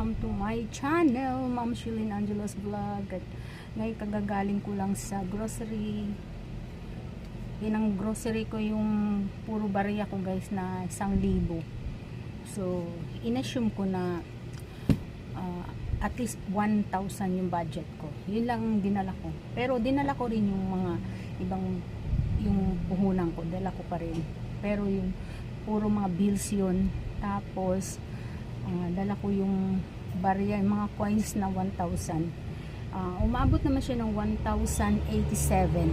welcome to my channel, Ma'am Shilin Angelos Vlog. At ngayon kagagaling ko lang sa grocery. Yan ang grocery ko, yung puro barya ko guys na 1,000. So, inassume ko na at least 1,000 yung budget ko. Yun lang dinala ko. Pero dinala ko rin yung mga ibang, yung puhunan ko, dala ko pa rin. Pero yung puro mga bills yun. Tapos dala ko yung barya, yung mga coins na 1,000. Umabot naman siya ng 1,087.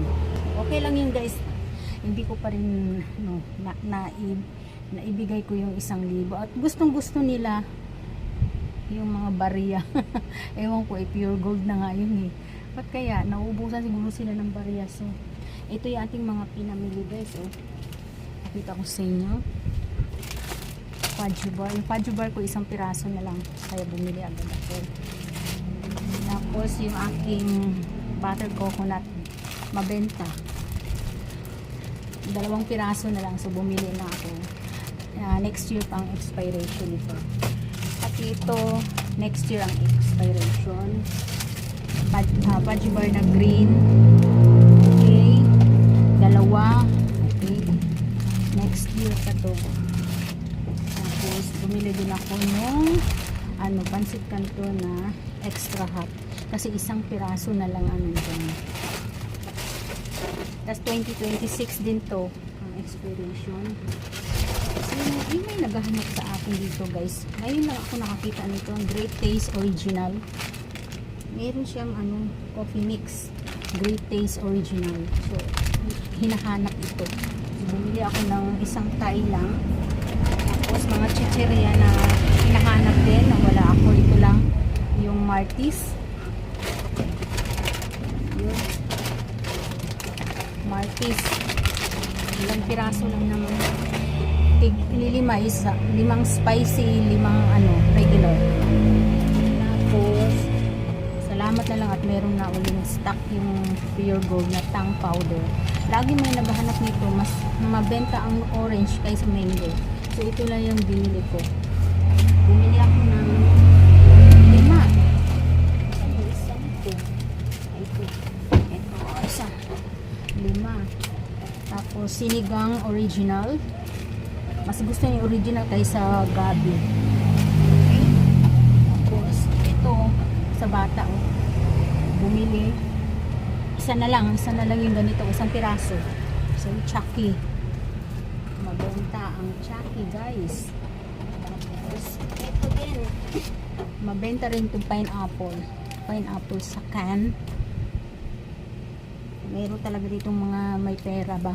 Okay lang yun guys. Hindi ko pa rin naibigay ko yung 1,000. At gustong gusto nila yung mga barya. Ewan ko, pure gold na nga yun eh. Ba't kaya nauubusan siguro sila ng barya? So ito yung ating mga pinamili guys. Pakita ko sa inyo. Fudge bar. Yung fudge bar ko 1 piraso na lang. Kaya bumili agad ako. Tapos yung aking butter coconut mabenta. 2 piraso na lang. So bumili na ako. Next year pang expiration nito. Pati ito, next year ang expiration. Fudge bar na green. Okay. 2. Okay. Next year pa to. Tapos bumili din ako ng pancit canton na extra hot. Kasi 1 piraso na lang dyan. Tapos 2026 din to ang expiration. So, may naghahanap sa akin dito guys. Ngayon lang ako nakakita nito, ang Great Taste Original. Meron siyang coffee mix. Great Taste Original. So, hinahanap ito. So, bumili ako ng 1 Thai lang. Tapos mga chicheria na hinahanap din na wala ako. Ito lang yung Martis. Yun. Martis. 1 piraso lang naman. Lima isa. 5 spicy, 5 regular. Tapos salamat na lang at meron na uling stock yung pure gold na tang powder. Lagi may naghahanap nito, mas mabenta ang orange kaysa mango. So ito lang yung binili ko. Bumili ako ng 5. Tapos sinigang original. Mas gusto niya original kaysa gabi. Okay. Tapos ito sa bata bumili. Isa na lang yung ganito, 1 piraso. So Chucky. Mabenta ang Chucky guys. Tapos ito din. Mabenta rin itong pineapple. Pineapple sa can. Meron talaga ditong mga may pera ba?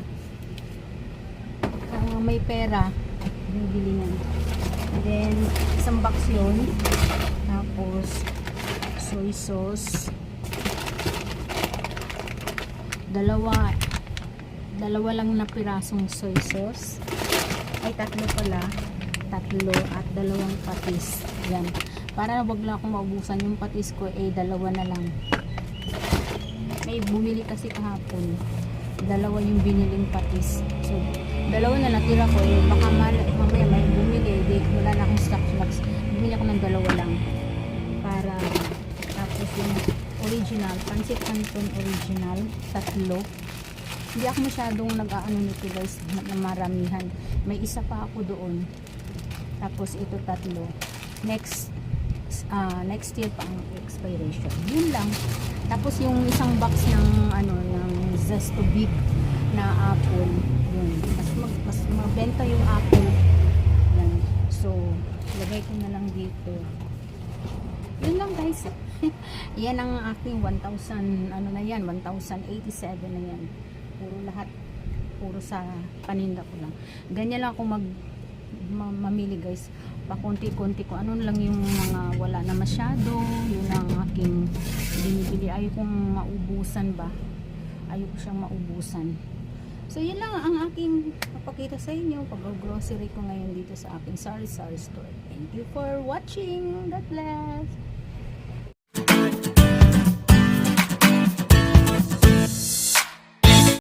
May pera, bibili niyan. And then, 1 box yun. Tapos, soy sauce. 2 lang na pirasong soy sauce. Ay, 3 pala. 3 at 2 patis. Yan. Para wag lang akong maubusan yung patis ko, 2 na lang. May bumili kasi kahapon. 2 yung biniling patis. So, 2 na natira ko. Baka mamaya may bumili. Wala na akong stock. Bumili ako ng 2 lang. Para, tapos yung original, pancit canton original, 3. Hindi ako masyadong nag-aano nito guys, na maramihan. May isa pa ako doon. Tapos ito 3. Next year pa ang expiration. Yun lang. Tapos yung 1 box ng ng Zesto Big na apple. Yun. Mas mabenta yung apple. Yan. So, lagay ko na lang dito. Yun lang guys. Yan ang aking 1,000 na yan, 1,087 na yan. Puro lahat, puro sa paninda ko lang. Ganyan lang ako mamili guys. Pakunti-kunti ko. Ano lang yung mga wala na masyado. Yun ang aking binibili. Ayaw kong maubusan ba. Ayaw ko siyang maubusan. So yun lang ang aking papakita sa inyo pag-grocery ko ngayon dito sa aking sari-sari store. Thank you for watching. God bless.